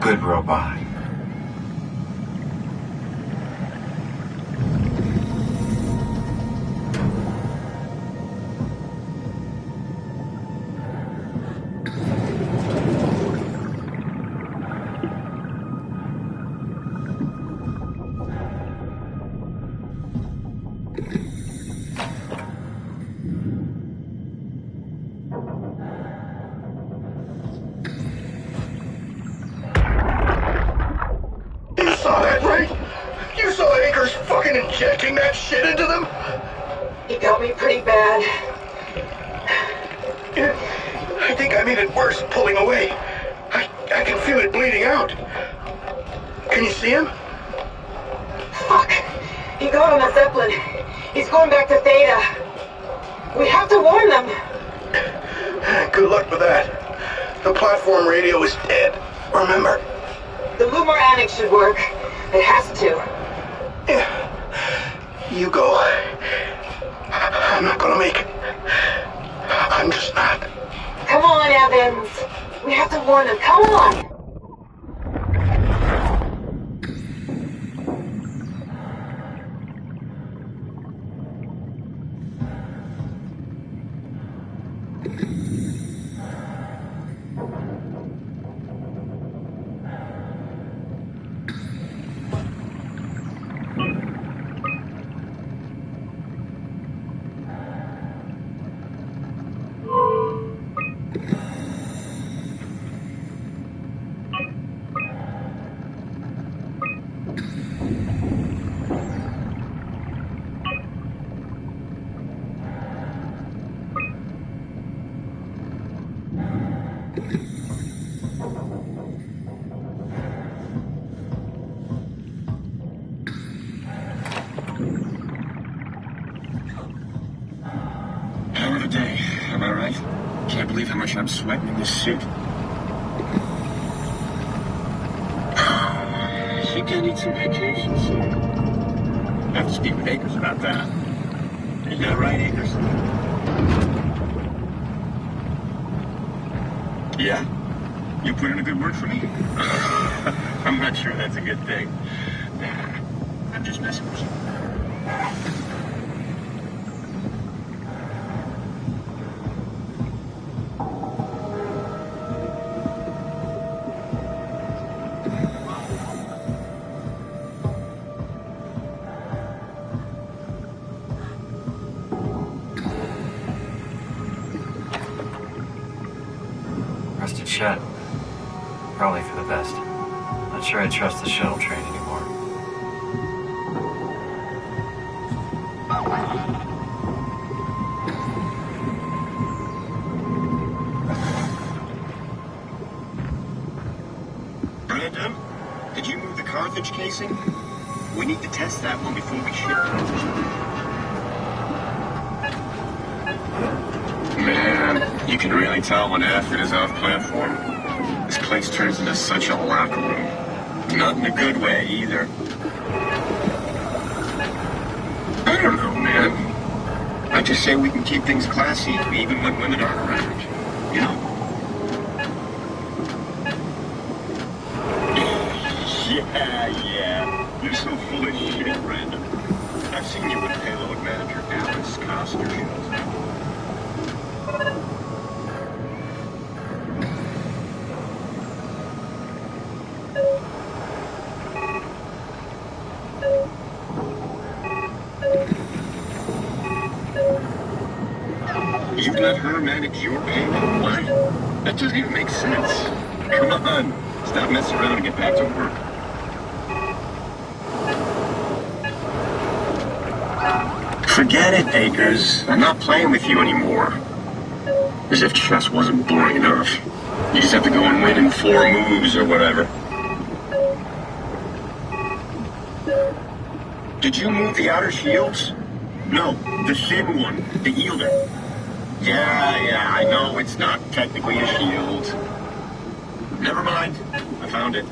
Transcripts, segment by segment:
Good robot. Injecting that shit into them? He got me pretty bad. I think I made it worse pulling away. I can feel it bleeding out. Can you see him? Fuck. He got on the Zeppelin. He's going back to Theta. We have to warn them. Good luck with that. The platform radio is dead. Remember? The Lumar Annex should work. It has to. Yeah. You go. I'm not gonna make it. I'm just not. Come on, Evans. We have to warn them. Come on. right? Can't believe how much I'm sweating in this suit. I think I need some vacation soon. I have to speak with Akers about that. Isn't that right, Akers? Yeah? You put in a good word for me? I'm not sure that's a good thing. Nah, I'm just messing with you. Rusted shut. Probably for the best. Not sure I trust the shuttle train anymore. Brandon, did you move the Carthage casing? We need to test that one before we ship it. Man, you can really tell when Aphid is off platform. This place turns into such a locker room. Not in a good way, either. I don't know, man. I just say we can keep things classy, even when women aren't around. You know? Yeah. You're so full of shit, Brandon. I've seen you with payload manager Alice Coster shows up. You let her manage your payment? What? That doesn't even make sense. Come on. Stop messing around and get back to work. Forget it, Akers. I'm not playing with you anymore. As if chess wasn't boring enough. You just have to go and win in 4 moves or whatever. Did you move the outer shields? No, the thin one, the yielder. Yeah, I know it's not technically a shield. Never mind, I found it.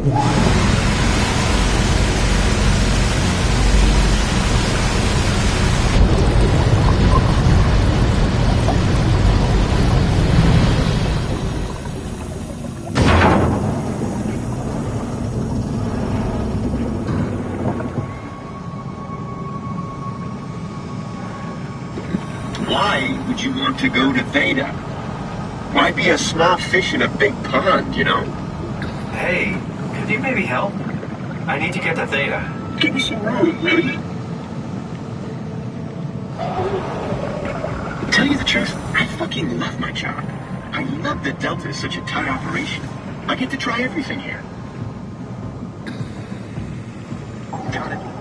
Why would you want to go to Theta? Why be a small fish in a big pond, you know? Hey, could you maybe help? I need to get to Theta. Give me some room, really? Tell you the truth, I fucking love my job. I love that Delta is such a tight operation. I get to try everything here. Got it.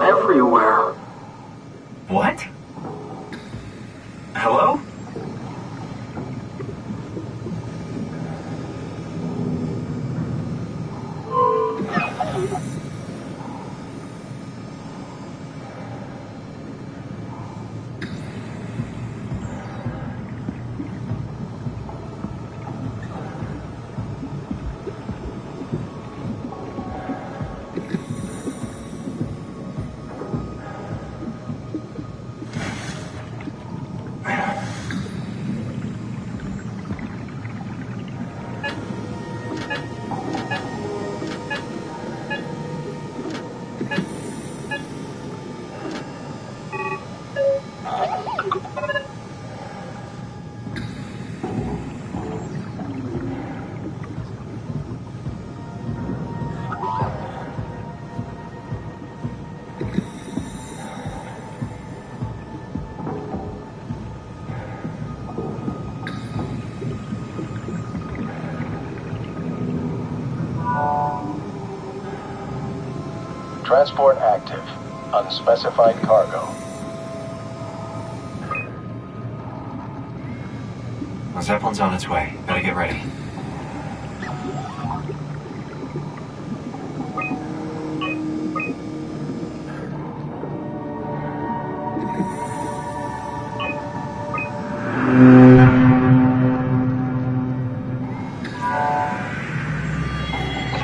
everywhere. What? Hello? Transport active. Unspecified cargo. The Zeppelin's on its way. Better get ready.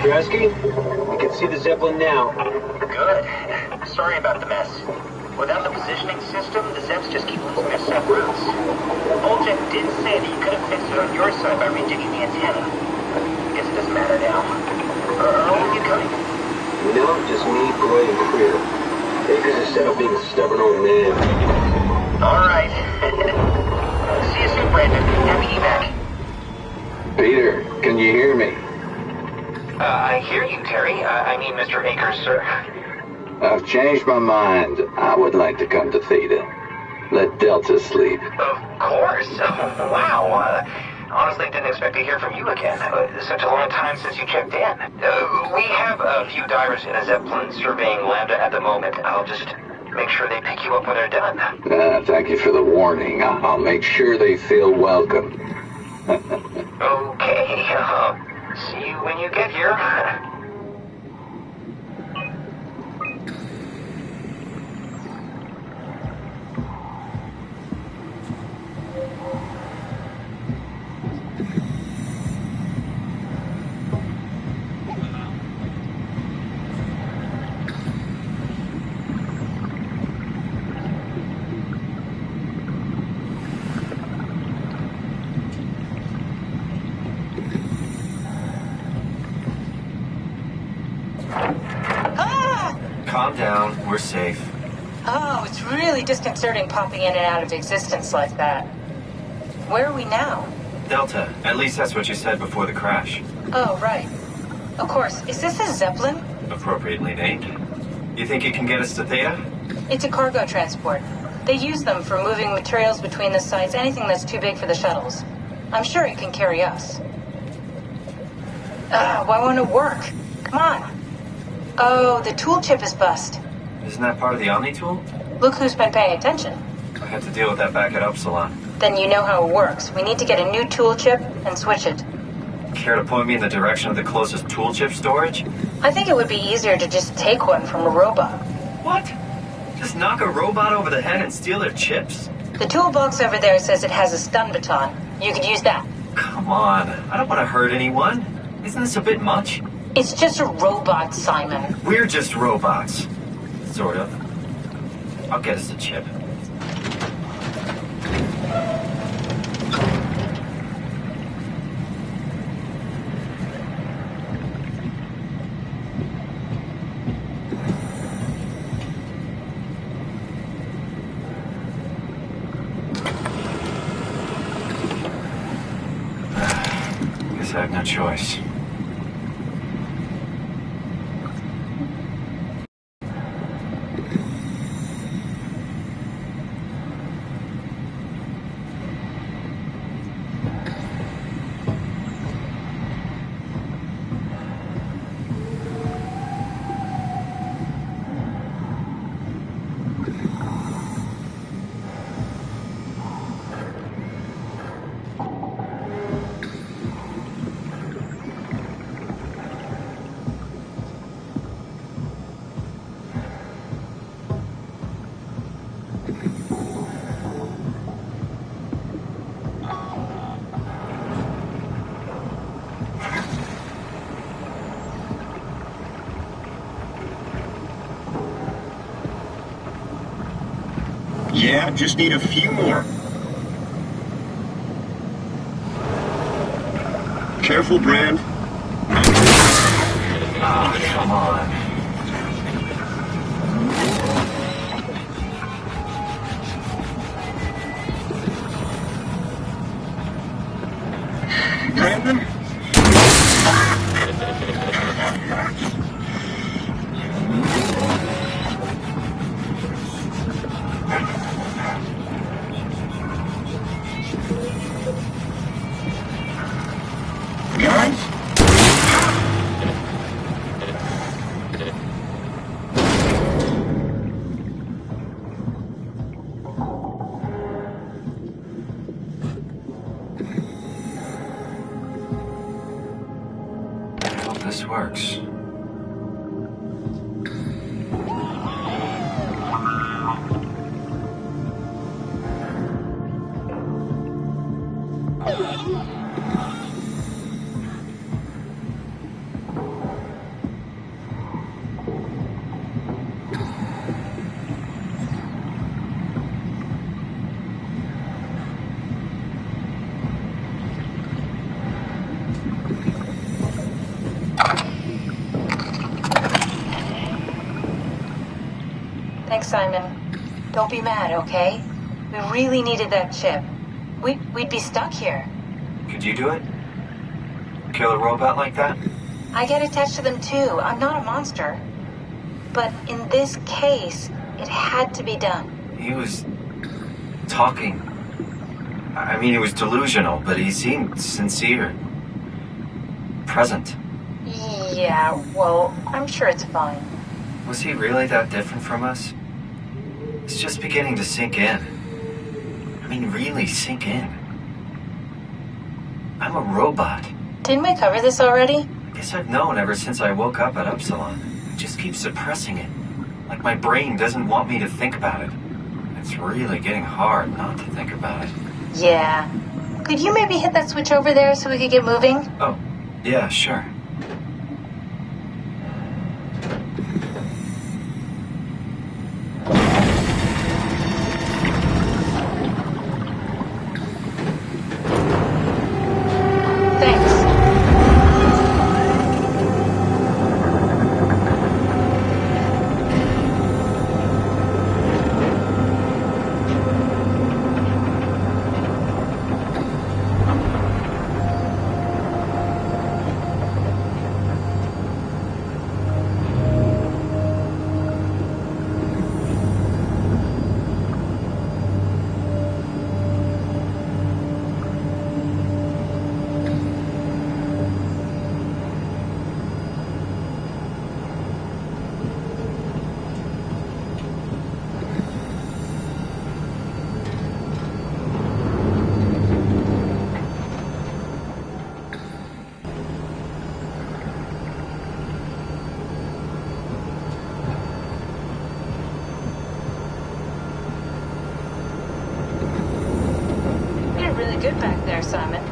Strasky, you can see the Zeppelin now. Good. Sorry about the mess. Without the positioning system, the Zeps just keep losing their set routes. Olcek did say that you could have fixed it on your side by redigging the antenna. Guess it doesn't matter now. Are all of you coming? No, just me, Boy, and Creer. Akers is set up being a stubborn old man. All right. See you soon, Brandon. Happy evac. Peter, can you hear me? I hear you, Terry. I mean, Mr. Akers, sir. I've changed my mind. I would like to come to Theta. Let Delta sleep. Of course. Wow. Honestly, didn't expect to hear from you again. Such a long time since you checked in. We have a few divers in a Zeppelin surveying Lambda at the moment. I'll just make sure they pick you up when they're done. Thank you for the warning. I'll make sure they feel welcome. Okay. See you when you get here. Calm down. We're safe. Oh, it's really disconcerting popping in and out of existence like that. Where are we now? Delta. At least that's what you said before the crash. Oh, right. Of course. Is this a Zeppelin? Appropriately named. You think it can get us to Theta? It's a cargo transport. They use them for moving materials between the sites, anything that's too big for the shuttles. I'm sure it can carry us. Why won't it work? Come on. Oh, the tool chip is bust. Isn't that part of the Omni tool? Look who's been paying attention. I had to deal with that back at Upsilon. Then you know how it works. We need to get a new tool chip and switch it. Care to point me in the direction of the closest tool chip storage? I think it would be easier to just take one from a robot. What? Just knock a robot over the head and steal their chips? The toolbox over there says it has a stun baton. You could use that. Come on. I don't want to hurt anyone. Isn't this a bit much? It's just a robot, Simon. We're just robots. Sort of. I'll get us a chip. Guess I have no choice. Yeah, just need a few more. Careful, Brand. Ah, come on. Brandon? Guys? works. Thanks, Simon. Don't be mad, okay? We really needed that chip. We'd be stuck here. Could you do it? Kill a robot like that? I get attached to them too. I'm not a monster. But in this case, it had to be done. He was talking. I mean, he was delusional, but he seemed sincere. Present. Yeah, well, I'm sure it's fine. Was he really that different from us? It's just beginning to sink in. I mean, really sink in. I'm a robot. Didn't we cover this already? Guess I've known ever since I woke up at Upsilon. I just keep suppressing it. Like my brain doesn't want me to think about it. It's really getting hard not to think about it. Yeah. Could you maybe hit that switch over there so we could get moving? Oh, yeah, sure. Good back there, Simon.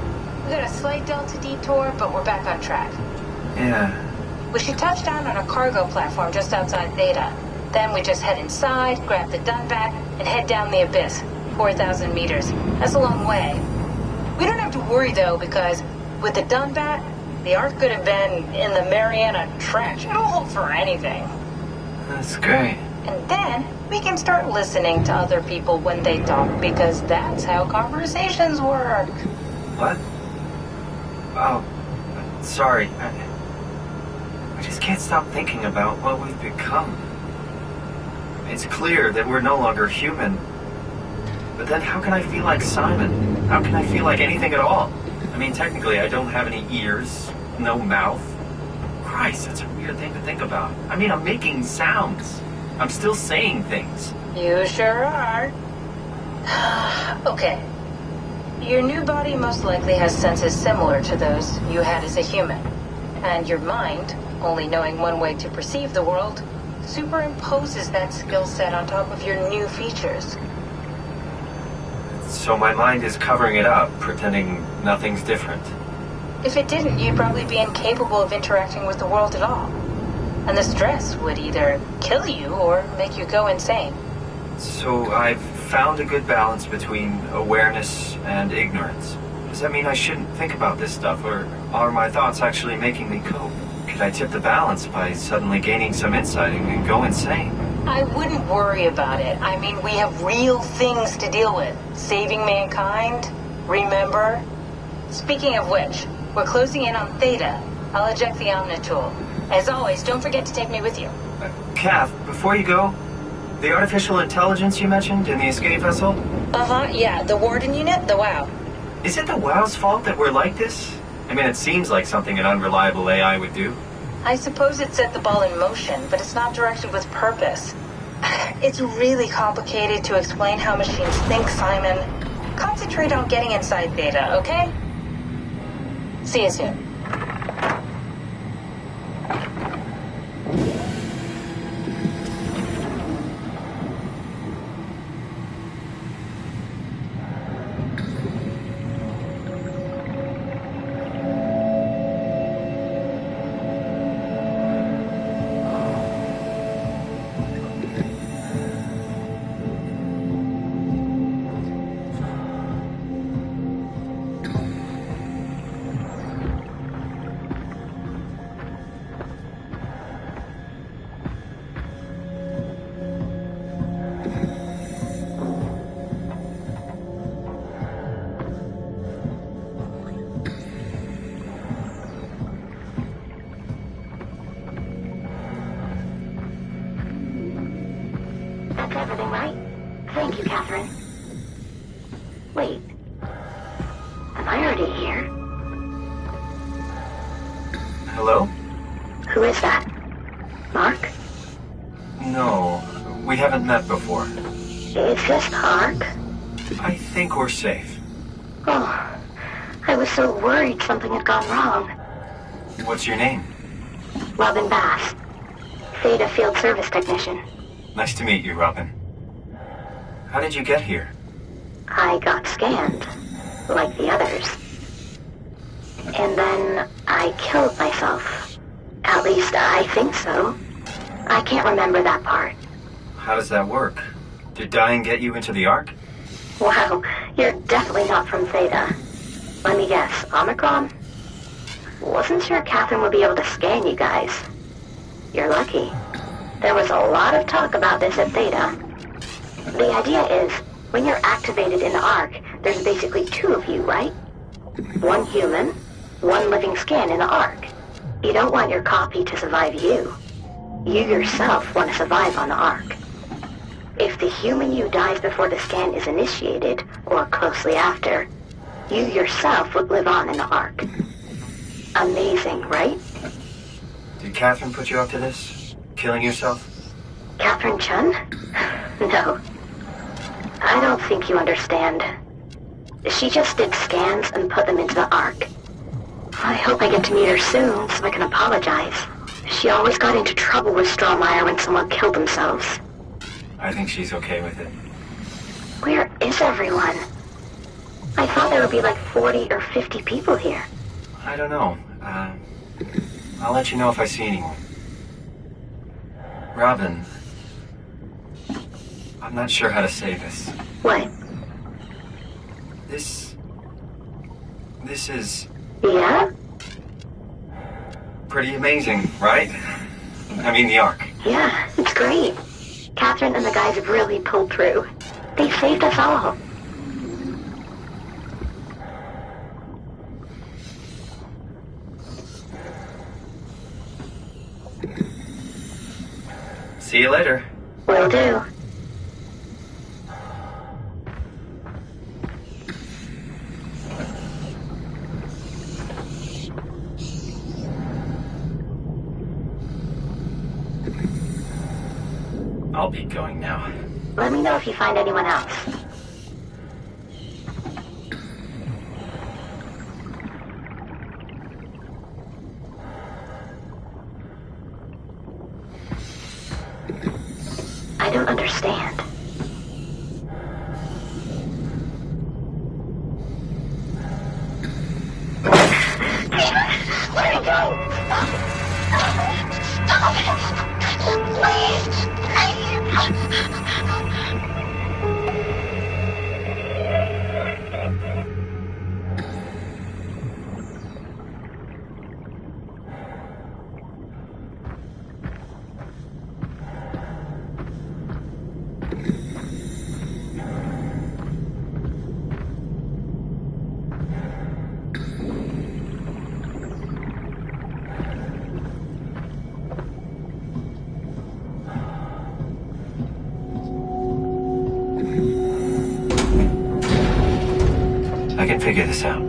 We got a slight delta detour, but we're back on track. Yeah. We should touch down on a cargo platform just outside Theta. Then we just head inside, grab the Dunbat, and head down the abyss. 4,000 meters. That's a long way. We don't have to worry, though, because with the Dunbat, the Ark could have been in the Mariana Trench. It'll hold for anything. That's great. And then we can start listening to other people when they talk, because that's how conversations work. What? Oh, sorry. I just can't stop thinking about what we've become. It's clear that we're no longer human. But then how can I feel like Simon? How can I feel like anything at all? I mean, technically, I don't have any ears, no mouth. Christ, that's a weird thing to think about. I mean, I'm making sounds. I'm still saying things. You sure are. Okay. Your new body most likely has senses similar to those you had as a human. And your mind, only knowing one way to perceive the world, superimposes that skill set on top of your new features. So my mind is covering it up, pretending nothing's different. If it didn't, you'd probably be incapable of interacting with the world at all. And the stress would either kill you or make you go insane. So I've found a good balance between awareness and ignorance. Does that mean I shouldn't think about this stuff, or are my thoughts actually making me cope? Could I tip the balance by suddenly gaining some insight and go insane? I wouldn't worry about it. I mean, we have real things to deal with. Saving mankind, remember? Speaking of which, we're closing in on Theta. I'll eject the Omnitool. As always, don't forget to take me with you. Kath, before you go, the artificial intelligence you mentioned in the escape vessel? Uh-huh, yeah, the Warden unit, the WOW. Is it the WOW's fault that we're like this? I mean, it seems like something an unreliable AI would do. I suppose it set the ball in motion, but it's not directed with purpose. It's really complicated to explain how machines think, Simon. Concentrate on getting inside Theta, okay? See you soon. That's everything, right? Thank you, Catherine. Wait. Am I already here? Hello? Who is that? Mark? No, we haven't met before. Is this Mark? I think we're safe. Oh, I was so worried something had gone wrong. What's your name? Robin Bass. Theta Field Service Technician. Nice to meet you, Robin. How did you get here? I got scanned, like the others. And then I killed myself. At least I think so. I can't remember that part. How does that work? Did dying get you into the Ark? Wow, you're definitely not from Theta. Let me guess, Omicron? Wasn't sure Catherine would be able to scan you guys. You're lucky. There was a lot of talk about this at Theta. The idea is, when you're activated in the Ark, there's basically two of you, right? One human, one living scan in the Ark. You don't want your copy to survive you. You yourself want to survive on the Ark. If the human you dies before the scan is initiated, or closely after, you yourself would live on in the Ark. Amazing, right? Did Catherine put you up to this? Killing yourself? Catherine Chun? No. I don't think you understand. She just did scans and put them into the Ark. I hope I get to meet her soon so I can apologize. She always got into trouble with Strohmeyer when someone killed themselves. I think she's okay with it. Where is everyone? I thought there would be like 40 or 50 people here. I don't know. I'll let you know if I see anyone. Robin, I'm not sure how to say this. What? This is Yeah? pretty amazing, right? I mean, the Ark. Yeah, it's great. Catherine and the guys have really pulled through. They saved us all. See you later. Will do. I'll be going now. Let me know if you find anyone else. I don't understand. Let it go! Stop it! Please! I can figure this out.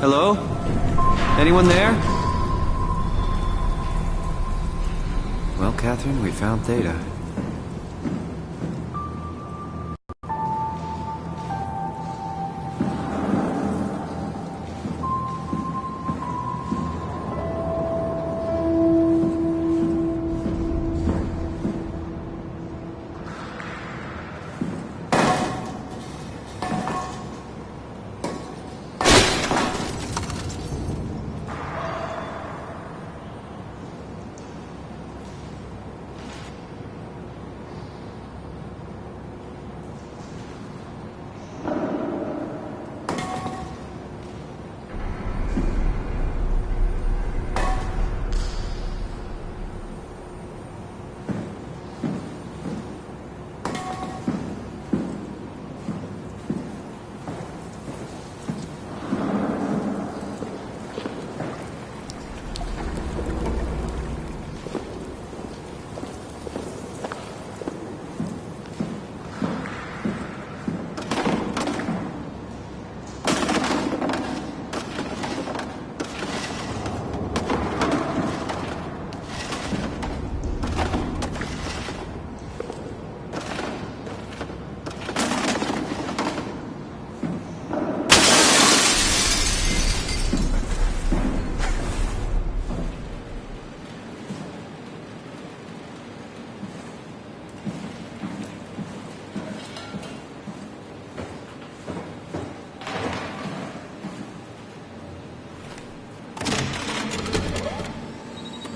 Hello? Anyone there? Well, Catherine, we found Theta.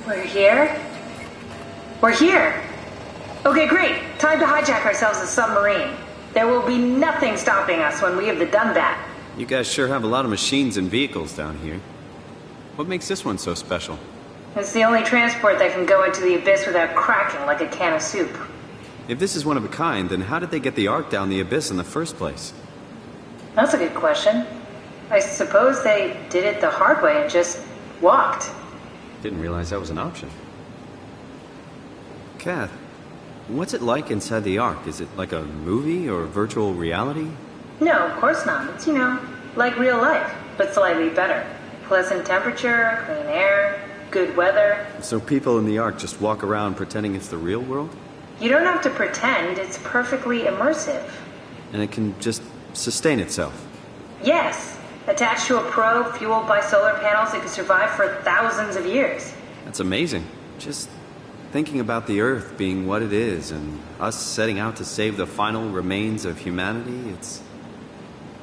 We're here? We're here! Okay, great. Time to hijack ourselves a submarine. There will be nothing stopping us when we have the Dunbat. You guys sure have a lot of machines and vehicles down here. What makes this one so special? It's the only transport that can go into the abyss without cracking like a can of soup. If this is one of a kind, then how did they get the Ark down the abyss in the first place? That's a good question. I suppose they did it the hard way and just walked. Didn't realize that was an option. Kath, what's it like inside the Ark? Is it like a movie or virtual reality? No, of course not. It's, like real life, but slightly better. Pleasant temperature, clean air, good weather. So people in the Ark just walk around pretending it's the real world? You don't have to pretend, it's perfectly immersive. And it can just sustain itself? Yes. Attached to a probe fueled by solar panels, it could survive for thousands of years. That's amazing. Just thinking about the Earth being what it is and us setting out to save the final remains of humanity,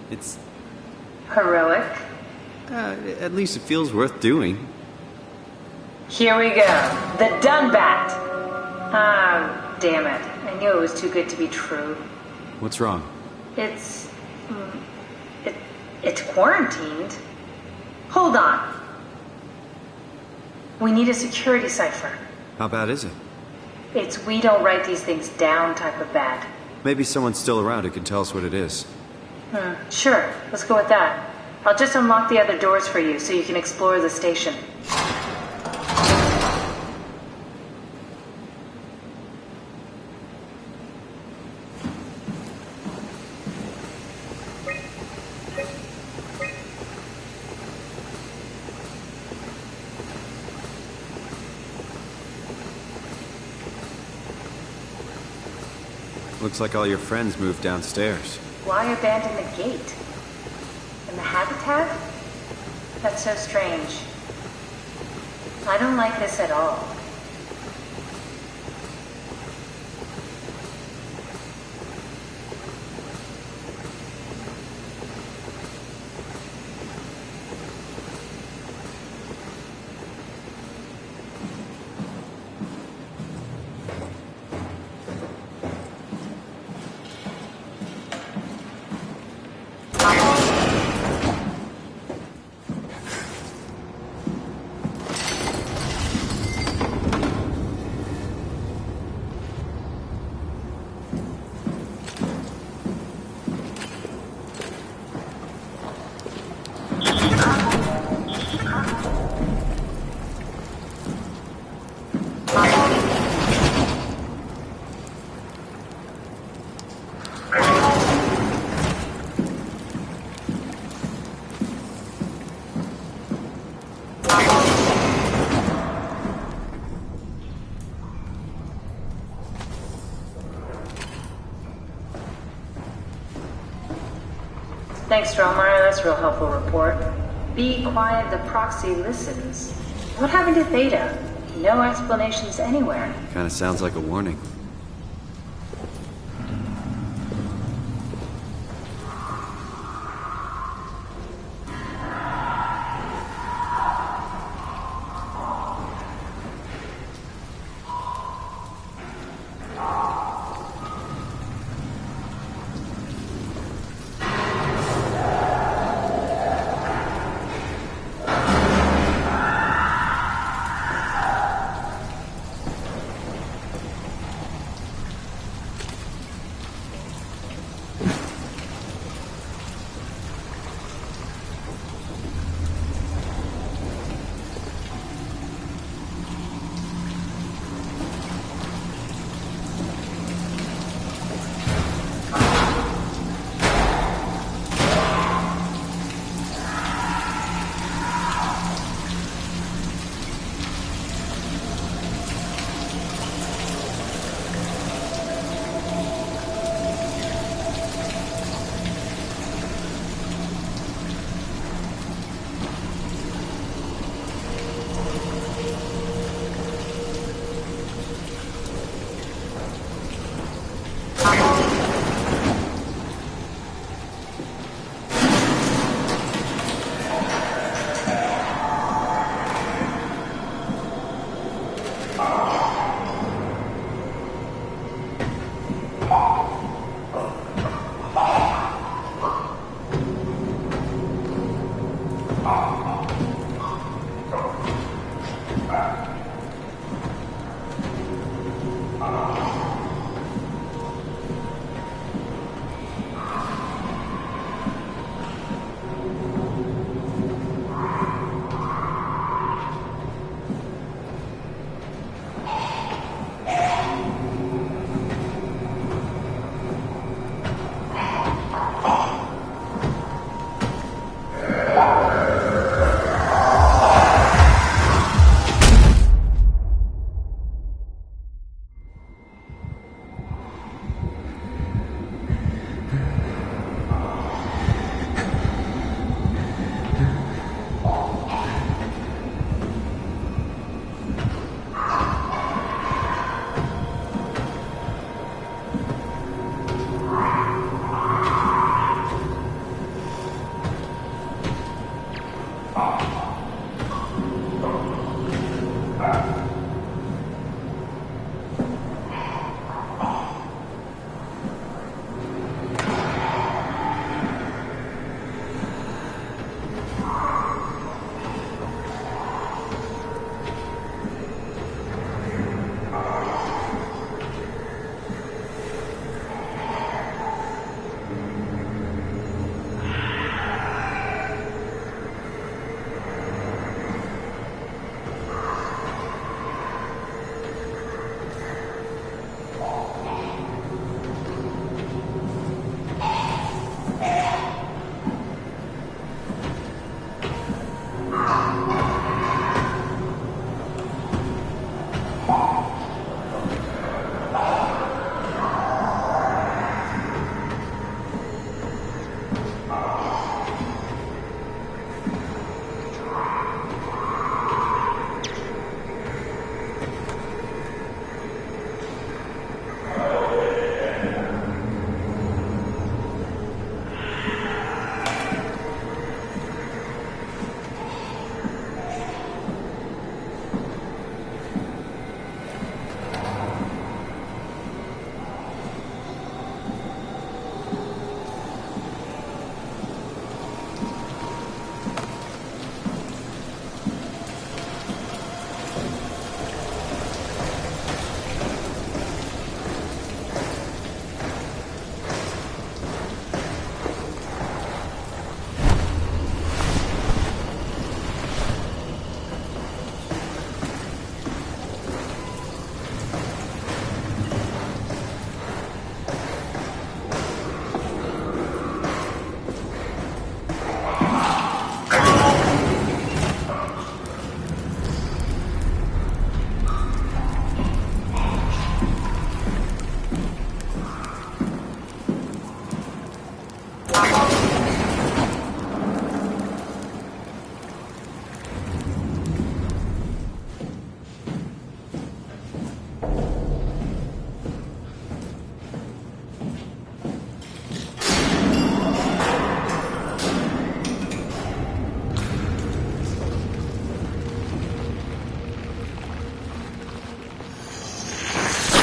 it's... Heroic. At least it feels worth doing. Here we go. The Dunbat. Ah, damn it. I knew it was too good to be true. What's wrong? It's quarantined. Hold on. We need a security cipher. How bad is it? It's we don't write these things down type of bad. Maybe someone's still around who can tell us what it is. Sure. Let's go with that. I'll just unlock the other doors for you so you can explore the station. Looks like all your friends moved downstairs. Why abandon the gate? And the habitat? That's so strange. I don't like this at all. Thanks, Strohmeyer. That's a real helpful report. Be quiet, the proxy listens. What happened to Theta? No explanations anywhere. Kinda sounds like a warning.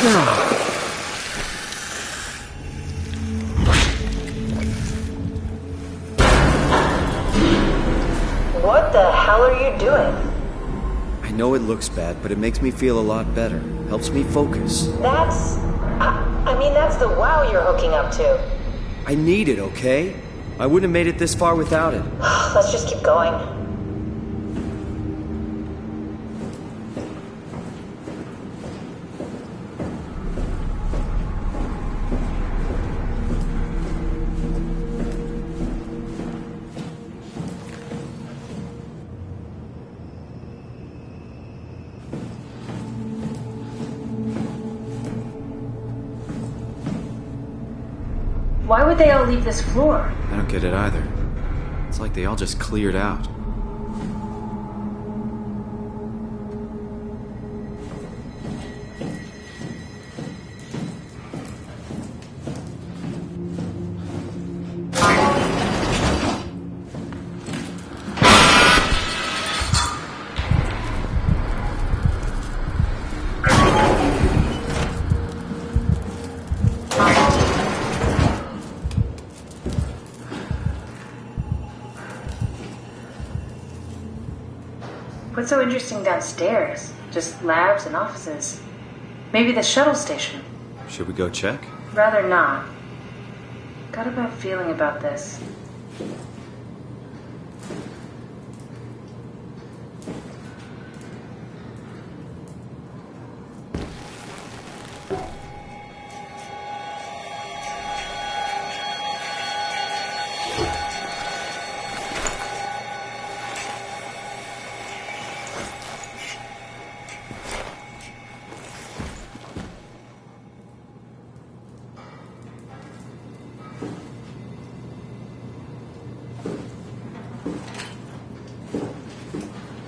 What the hell are you doing? I know it looks bad, but it makes me feel a lot better. Helps me focus. That's... I mean, that's the wow you're hooking up to. I need it, okay? I wouldn't have made it this far without it. Let's just keep going. Why would they all leave this floor? I don't get it either. It's like they all just cleared out. What's so interesting downstairs? Just labs and offices. Maybe the shuttle station. Should we go check? Rather not. Got a bad feeling about this.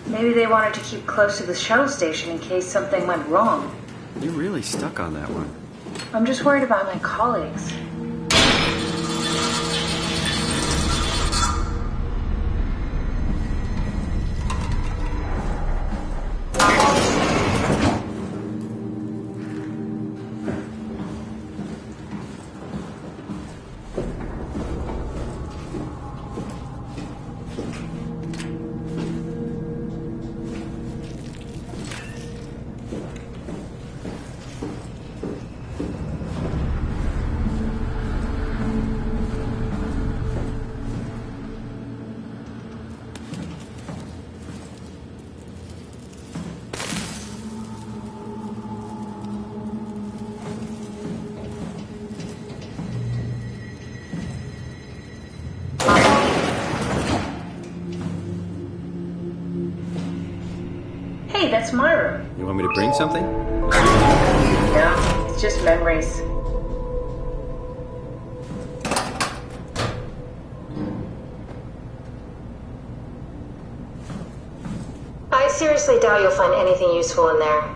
Maybe they wanted to keep close to the shuttle station in case something went wrong. You're really stuck on that one. I'm just worried about my colleagues. Hey, that's my room. You want me to bring something? No, it's just memories. I seriously doubt you'll find anything useful in there.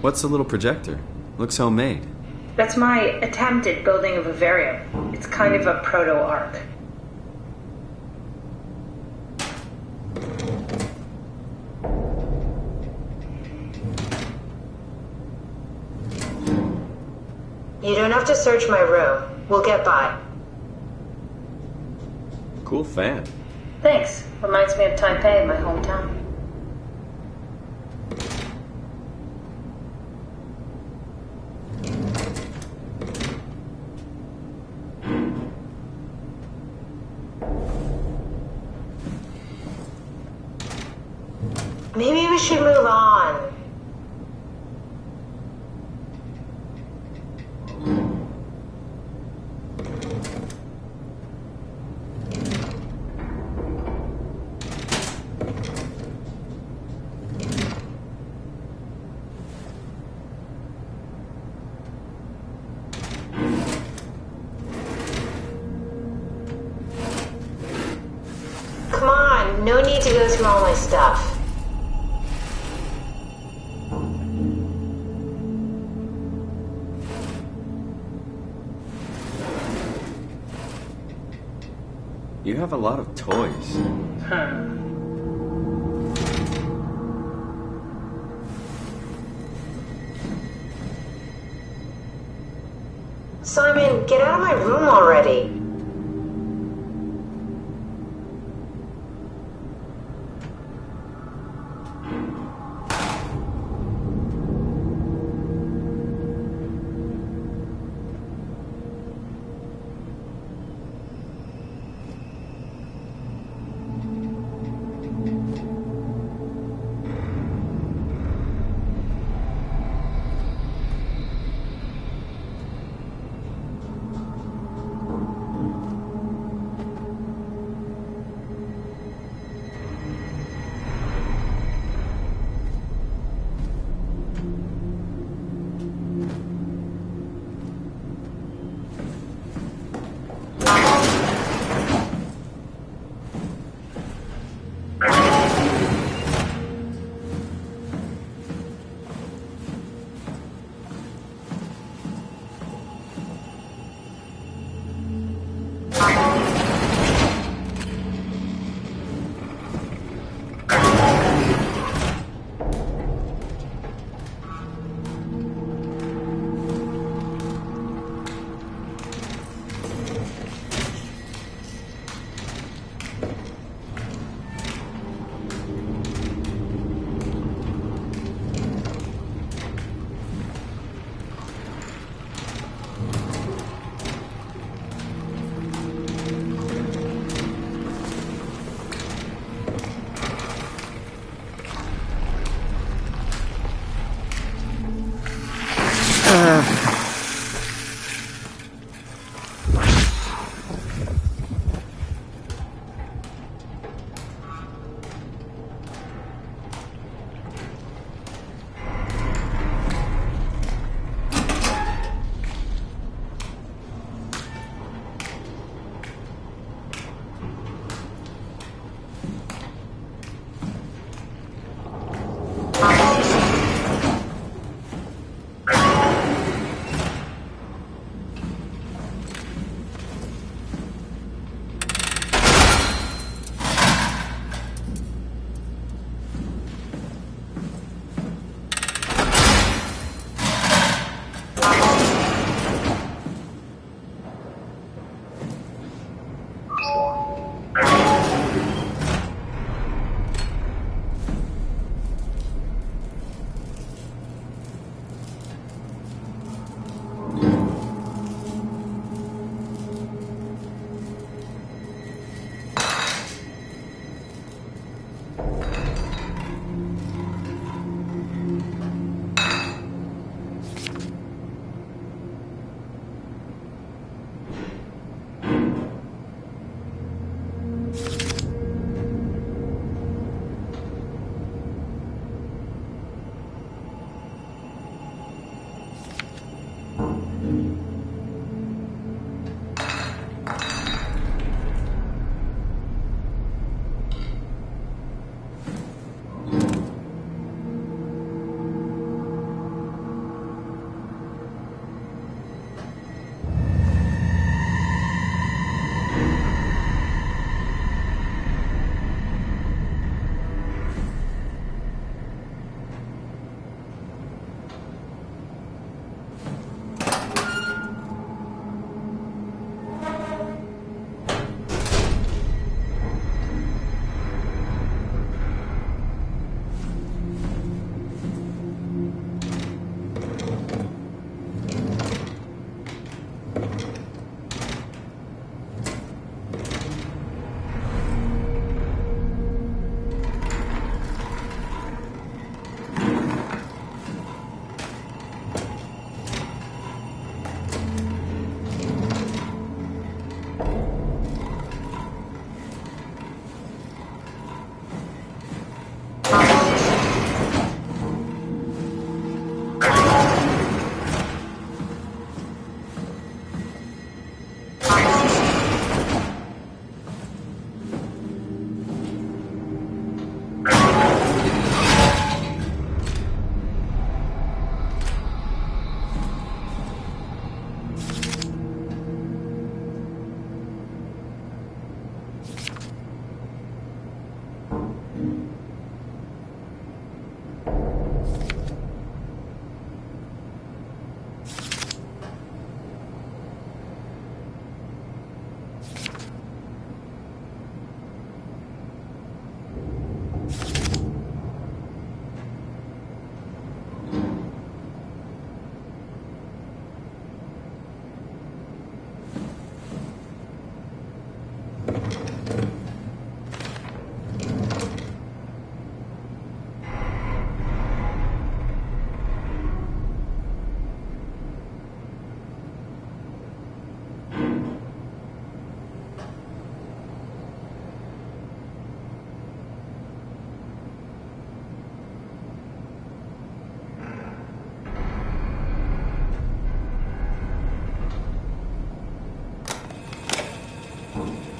What's the little projector? Looks homemade. That's my attempt at building a vivarium. It's kind of a proto-arc. You don't have to search my room. We'll get by. Cool fan. Thanks. Reminds me of Taipei, my hometown. Maybe we should move on. Come on, no need to go through all my stuff. You have a lot of toys. Simon, get out of my room already.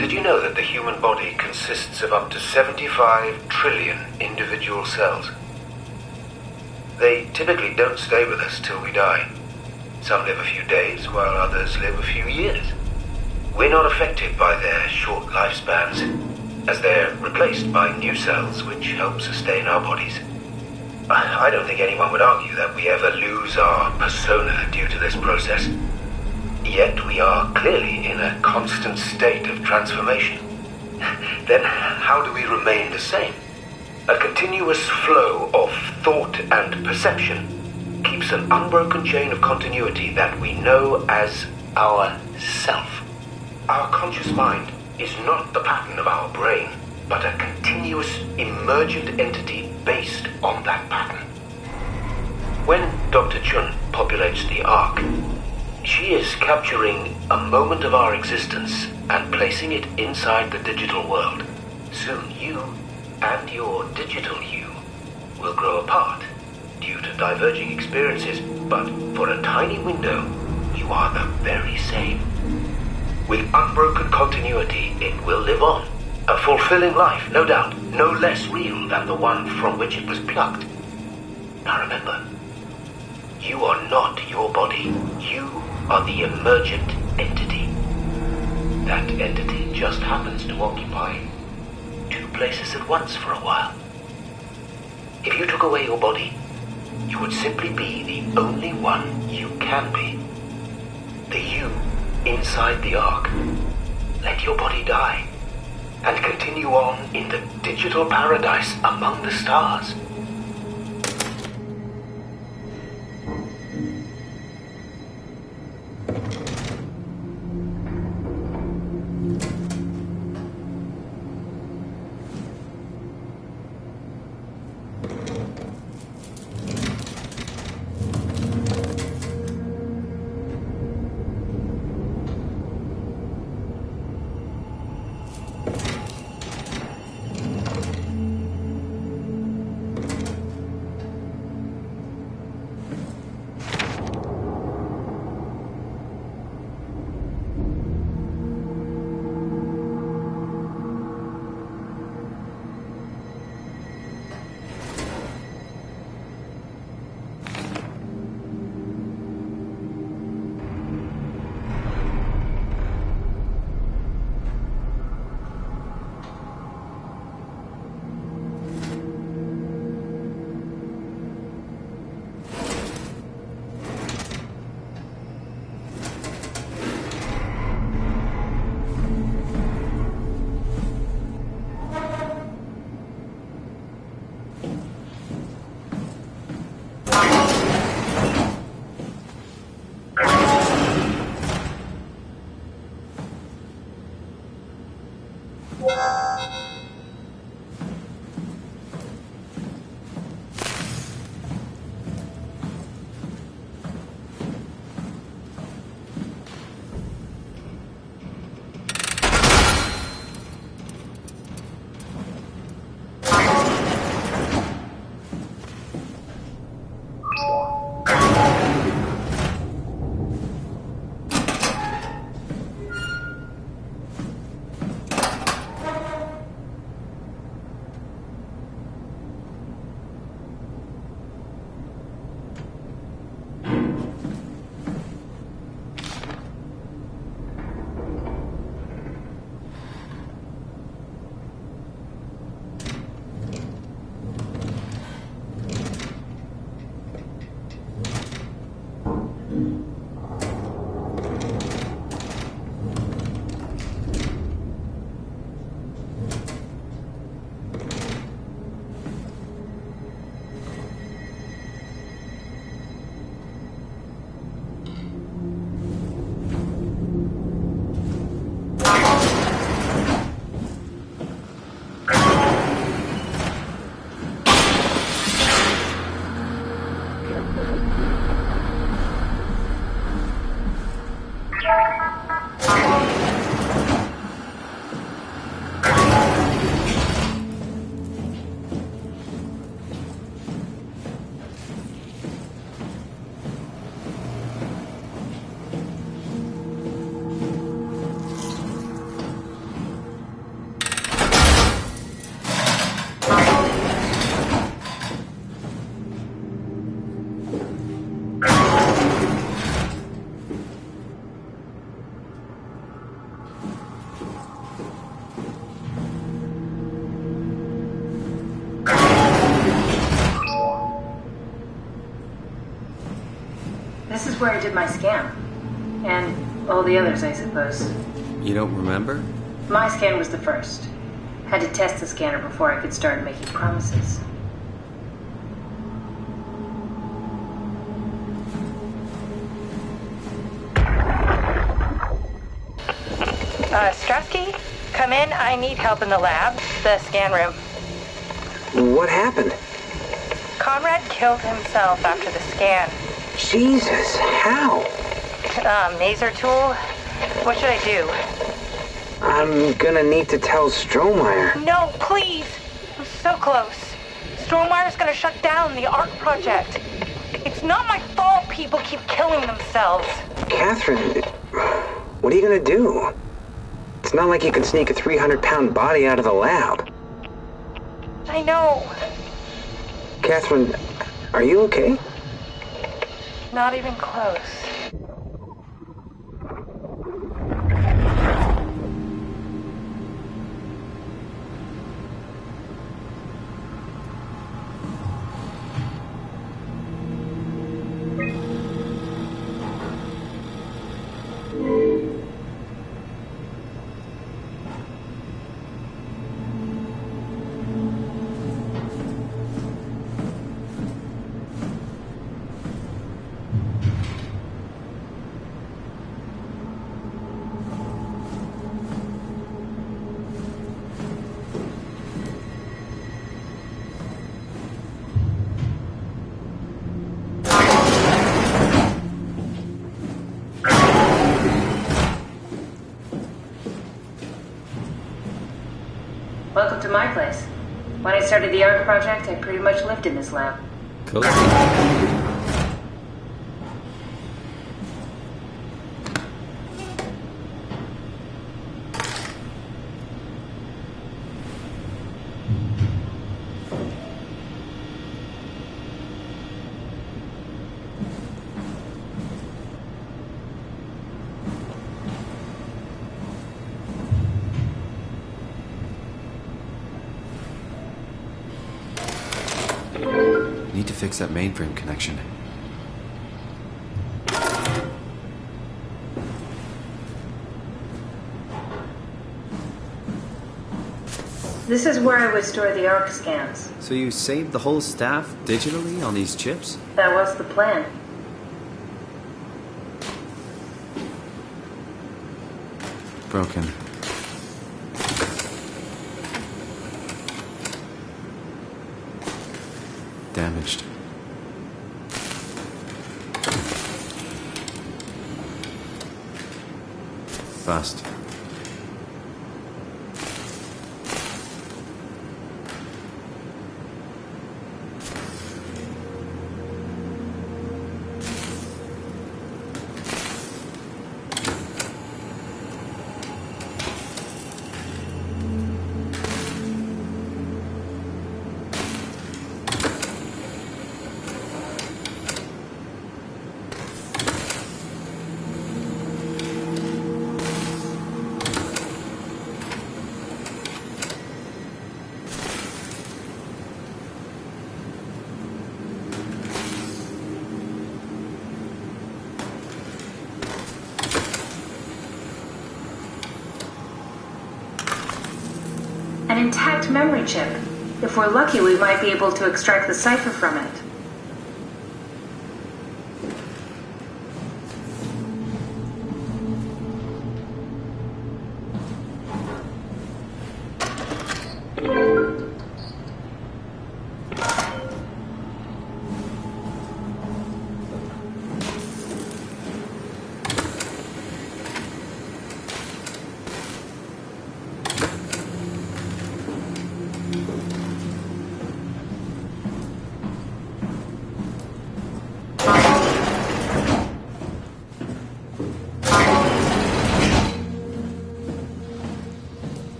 Did you know that the human body consists of up to 75 trillion individual cells? They typically don't stay with us till we die. Some live a few days, while others live a few years. We're not affected by their short lifespans, as they're replaced by new cells which help sustain our bodies. I don't think anyone would argue that we ever lose our persona due to this process. Yet we are clearly in a constant state of transformation. Then how do we remain the same? A continuous flow of thought and perception keeps an unbroken chain of continuity that we know as our self. Our conscious mind is not the pattern of our brain, but a continuous emergent entity based on that pattern. When Dr. Chun populates the Ark, she is capturing a moment of our existence and placing it inside the digital world. Soon you and your digital you will grow apart due to diverging experiences, but for a tiny window, you are the very same. With unbroken continuity, it will live on. A fulfilling life, no doubt, no less real than the one from which it was plucked. Now remember, you are not your body. You are the emergent entity. That entity just happens to occupy two places at once for a while. If you took away your body, you would simply be the only one you can be. The you inside the Ark. Let your body die and continue on in the digital paradise among the stars. where I did my scan. And all the others, I suppose. You don't remember? My scan was the first. Had to test the scanner before I could start making promises. Strasky, come in. I need help in the lab, the scan room. What happened? Conrad killed himself after the scan. Jesus, how? Maser tool? What should I do? I'm gonna need to tell Strohmeyer. No, please! I'm so close. Strohmeyer's gonna shut down the ARC project. It's not my fault people keep killing themselves. Catherine, what are you gonna do? It's not like you can sneak a 300-pound body out of the lab. I know. Catherine, are you okay? Not even close. Welcome to my place. When I started the ARC project, I pretty much lived in this lab. Cool. Need to fix that mainframe connection. This is where I would store the ARC scans. So you saved the whole staff digitally on these chips? That was the plan. Broken. Damaged. Bust. An intact memory chip. If we're lucky, we might be able to extract the cipher from it.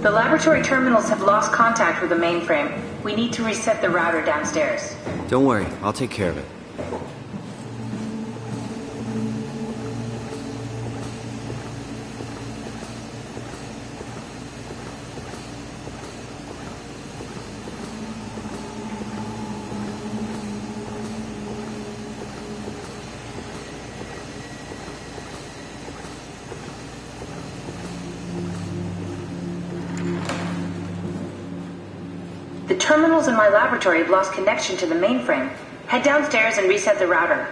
The laboratory terminals have lost contact with the mainframe. We need to reset the router downstairs. Don't worry, I'll take care of it. The terminals in my laboratory have lost connection to the mainframe. Head downstairs and reset the router.